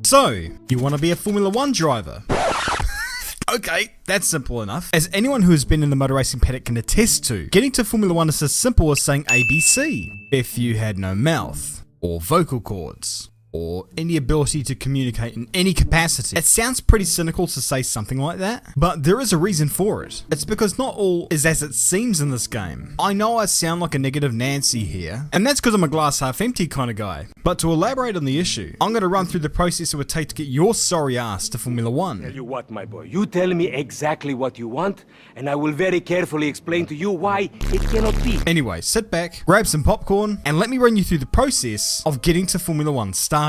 So, you want to be a Formula 1 driver? Okay, that's simple enough. As anyone who has been in the motor racing paddock can attest to, getting to Formula 1 is as simple as saying ABC. If you had no mouth, or vocal cords, or any ability to communicate in any capacity. It sounds pretty cynical to say something like that, but there is a reason for it. It's because not all is as it seems in this game. I know I sound like a negative Nancy here, and that's because I'm a glass half empty kind of guy. But to elaborate on the issue, I'm going to run through the process it would take to get your sorry ass to Formula 1. Tell you what, my boy, you tell me exactly what you want, and I will very carefully explain to you why it cannot be. Anyway, sit back, grab some popcorn, and let me run you through the process of getting to Formula 1 stardom.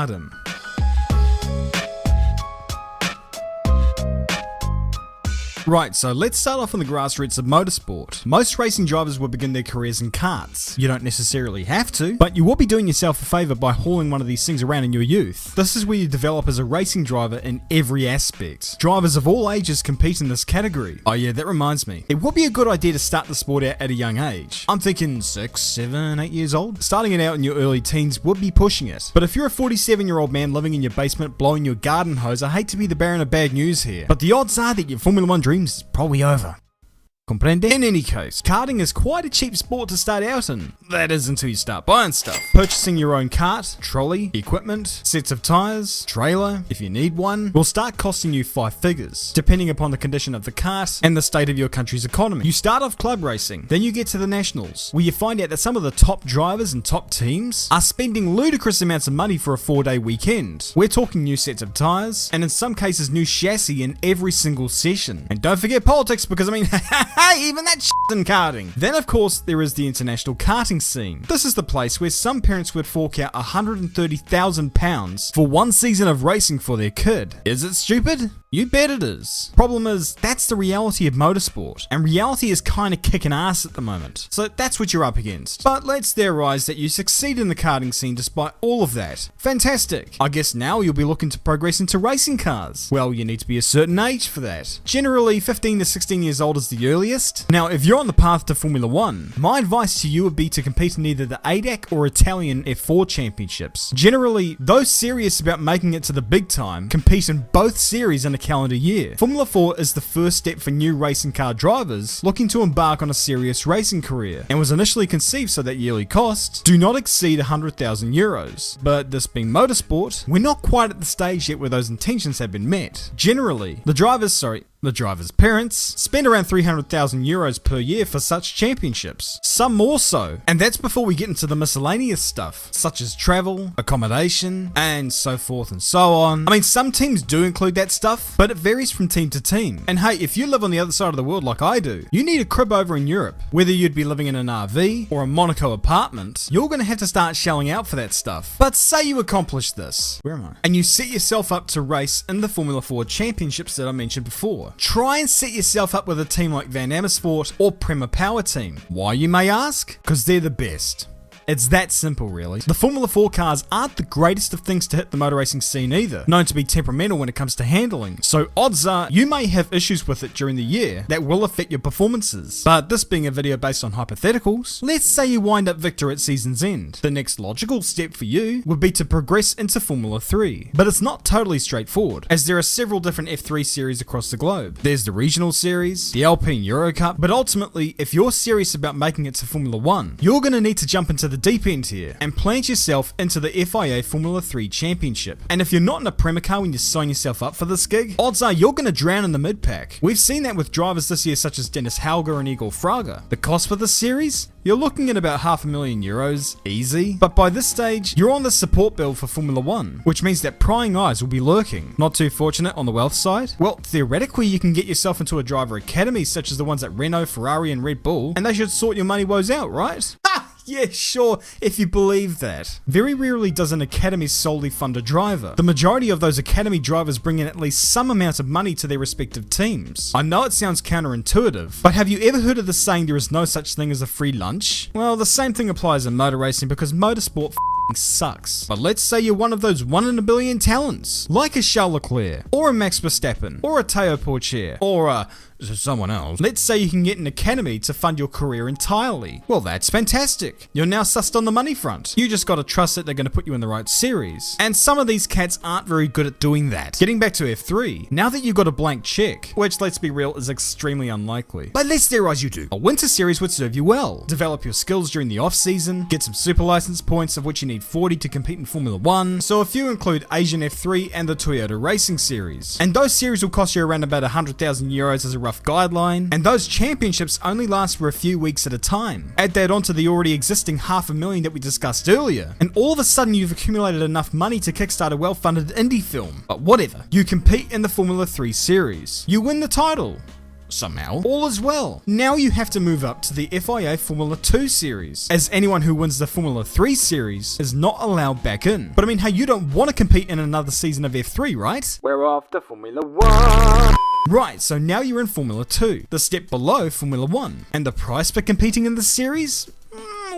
Right, so let's start off on the grassroots of motorsport. Most racing drivers will begin their careers in karts. You don't necessarily have to, but you will be doing yourself a favour by hauling one of these things around in your youth. This is where you develop as a racing driver in every aspect. Drivers of all ages compete in this category. Oh yeah, that reminds me. It would be a good idea to start the sport out at a young age. I'm thinking 6, 7, 8 years old. Starting it out in your early teens would be pushing it. But if you're a 47-year-old man living in your basement blowing your garden hose, I hate to be the bearer of bad news here, but the odds are that your Formula 1 dream is probably over. Comprende? In any case, karting is quite a cheap sport to start out in. That is until you start buying stuff. Purchasing your own cart, trolley, equipment, sets of tyres, trailer, if you need one, will start costing you 5 figures, depending upon the condition of the cart and the state of your country's economy. You start off club racing, then you get to the nationals, where you find out that some of the top drivers and top teams are spending ludicrous amounts of money for a 4-day weekend. We're talking new sets of tyres, and in some cases new chassis in every single session. And don't forget politics, because I mean, even that shit's in karting. Then of course there is the international karting scene. This is the place where some parents would fork out £130,000 for one season of racing for their kid. Is it stupid? You bet it is. Problem is, that's the reality of motorsport, and reality is kinda kicking ass at the moment. So that's what you're up against. But let's theorize that you succeed in the karting scene despite all of that. Fantastic. I guess now you'll be looking to progress into racing cars. Well, you need to be a certain age for that. Generally, 15 to 16 years old is the earliest. Now, if you're on the path to Formula 1, my advice to you would be to compete in either the ADAC or Italian F4 championships. Generally, those serious about making it to the big time compete in both series in a calendar year. Formula 4 is the first step for new racing car drivers looking to embark on a serious racing career, and was initially conceived so that yearly costs do not exceed €100,000. But this being motorsport, we're not quite at the stage yet where those intentions have been met. Generally, the drivers' parents spend around €300,000 per year for such championships, some more so, and that's before we get into the miscellaneous stuff, such as travel, accommodation, and so forth and so on. I mean, some teams do include that stuff, but it varies from team to team. And hey, if you live on the other side of the world like I do, you need a crib over in Europe. Whether you'd be living in an RV or a Monaco apartment, you're gonna have to start shelling out for that stuff. But say you accomplish this, where am I? And you set yourself up to race in the Formula 4 championships that I mentioned before. Try and set yourself up with a team like Van Amersfoort or Prema Power Team. Why, you may ask? Because they're the best. It's that simple, really. The Formula 4 cars aren't the greatest of things to hit the motor racing scene either, known to be temperamental when it comes to handling, so odds are you may have issues with it during the year that will affect your performances. But this being a video based on hypotheticals, let's say you wind up victor at season's end. The next logical step for you would be to progress into Formula 3, but it's not totally straightforward, as there are several different F3 series across the globe. There's the regional series, the Alpine Euro Cup, but ultimately, if you're serious about making it to Formula 1, you're going to need to jump into the deep end here and plant yourself into the FIA Formula 3 Championship. And if you're not in a Prema car when you sign yourself up for this gig, odds are you're going to drown in the mid-pack. We've seen that with drivers this year such as Dennis Hauger and Igor Fraga. The cost for this series? You're looking at about €500,000 easy, but by this stage, you're on the support bill for Formula 1, which means that prying eyes will be lurking. Not too fortunate on the wealth side? Well, theoretically you can get yourself into a driver academy such as the ones at Renault, Ferrari and Red Bull, and they should sort your money woes out, right? Ha! Yeah, sure, if you believe that. Very rarely does an academy solely fund a driver. The majority of those academy drivers bring in at least some amount of money to their respective teams. I know it sounds counterintuitive, but have you ever heard of the saying there is no such thing as a free lunch? Well, the same thing applies in motor racing because motorsport sucks. But let's say you're one of those 1 in a billion talents, like a Charles Leclerc, or a Max Verstappen, or a Teo Pourchaire, or a someone else. Let's say you can get an academy to fund your career entirely. Well, that's fantastic. You're now sussed on the money front. You just gotta trust that they're gonna put you in the right series. And some of these cats aren't very good at doing that. Getting back to F3, now that you've got a blank check, which let's be real is extremely unlikely, but let's theorize you do, a winter series would serve you well. Develop your skills during the off season, get some super license points of which you need 40 to compete in Formula 1, so if you include Asian F3 and the Toyota Racing Series. And those series will cost you around about 100,000 euros as a rough guideline, and those championships only last for a few weeks at a time. Add that onto the already existing $500,000 that we discussed earlier, and all of a sudden you've accumulated enough money to kickstart a well-funded indie film. But whatever, you compete in the Formula 3 series. You win the title. Somehow, all is well. Now you have to move up to the FIA Formula 2 series, as anyone who wins the Formula 3 series is not allowed back in. But I mean, hey, you don't want to compete in another season of F3, right? We're off to Formula 1. Right, so now you're in Formula 2, the step below Formula 1. And the price for competing in the series?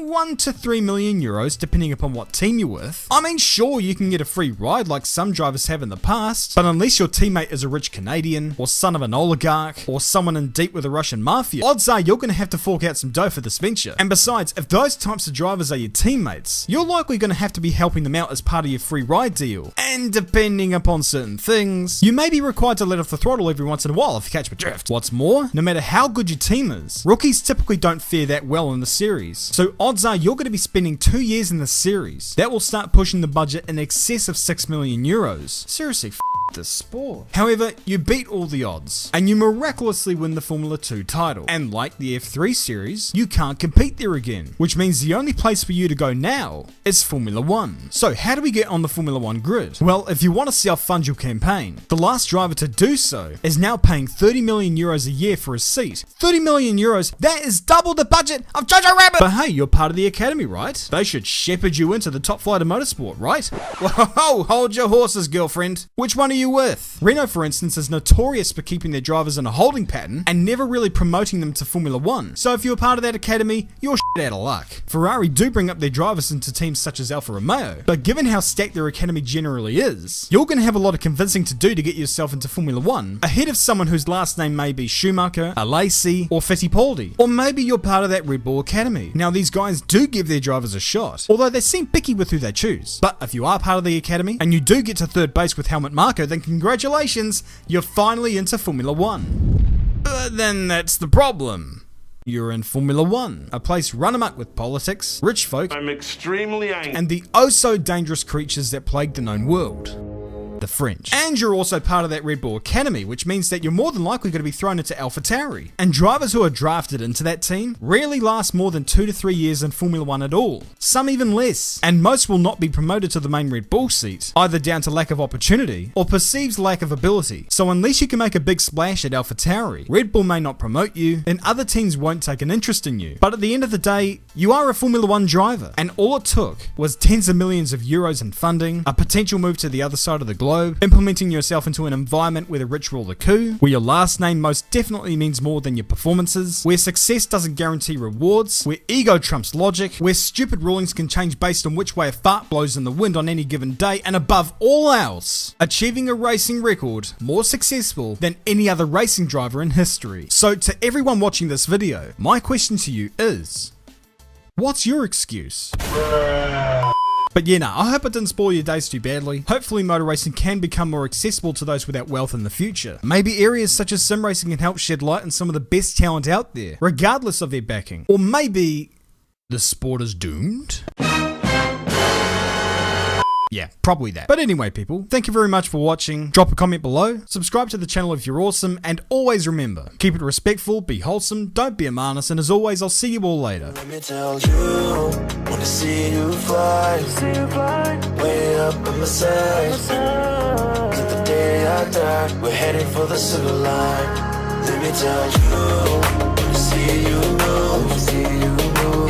1 to 3 million euros depending upon what team you're with. I mean, sure, you can get a free ride like some drivers have in the past, but unless your teammate is a rich Canadian, or son of an oligarch, or someone in deep with the Russian mafia, odds are you're going to have to fork out some dough for this venture. And besides, if those types of drivers are your teammates, you're likely going to have to be helping them out as part of your free ride deal. And depending upon certain things, you may be required to let off the throttle every once in a while if you catch my drift. What's more, no matter how good your team is, rookies typically don't fare that well in the series. So odds are you're going to be spending 2 years in the series. That will start pushing the budget in excess of 6 million euros. Seriously, this sport. However, you beat all the odds, and you miraculously win the Formula 2 title. And like the F3 series, you can't compete there again, which means the only place for you to go now is Formula 1. So how do we get on the Formula 1 grid? Well, if you want to self-fund your campaign, the last driver to do so is now paying 30 million euros a year for a seat. 30 million euros, that is double the budget of Jojo Rabbit! But hey, you're part of the academy, right? They should shepherd you into the top flight of motorsport, right? Whoa, hold your horses, girlfriend. Which one are you with? Renault, for instance, is notorious for keeping their drivers in a holding pattern and never really promoting them to Formula 1. So if you're part of that academy, you're shit out of luck. Ferrari do bring up their drivers into teams such as Alfa Romeo, but given how stacked their academy generally is, you're going to have a lot of convincing to do to get yourself into Formula 1, ahead of someone whose last name may be Schumacher, Alesi, or Fittipaldi. Or maybe you're part of that Red Bull academy. Now these guys do give their drivers a shot, although they seem picky with who they choose. But if you are part of the academy, and you do get to third base with Helmut Marko, then congratulations, you're finally into Formula 1. But then that's the problem. You're in Formula 1, a place run amok with politics, rich folk, I'm extremely angry, and the oh so dangerous creatures that plague the known world. The French. And you're also part of that Red Bull Academy, which means that you're more than likely going to be thrown into AlphaTauri. And drivers who are drafted into that team rarely last more than 2 to 3 years in Formula 1 at all. Some even less. And most will not be promoted to the main Red Bull seat, either down to lack of opportunity or perceived lack of ability. So unless you can make a big splash at AlphaTauri, Red Bull may not promote you, and other teams won't take an interest in you. But at the end of the day, you are a Formula 1 driver, and all it took was tens of millions of euros in funding, a potential move to the other side of the globe, implementing yourself into an environment where the rich rule the coup, where your last name most definitely means more than your performances, where success doesn't guarantee rewards, where ego trumps logic, where stupid rulings can change based on which way a fart blows in the wind on any given day, and above all else, achieving a racing record more successful than any other racing driver in history. So to everyone watching this video, my question to you is, what's your excuse? But yeah, I hope it didn't spoil your days too badly. Hopefully motor racing can become more accessible to those without wealth in the future. Maybe areas such as sim racing can help shed light on some of the best talent out there, regardless of their backing. Or maybe the sport is doomed? Yeah, probably that. But anyway, people, thank you very much for watching. Drop a comment below, subscribe to the channel if you're awesome, and always remember, keep it respectful, be wholesome, don't be a menace, and as always, I'll see you all later. Let me tell you, wanna see you fly, way up in the sky. To the day I die, we're headed for the silver line. Let me tell you, wanna see you move,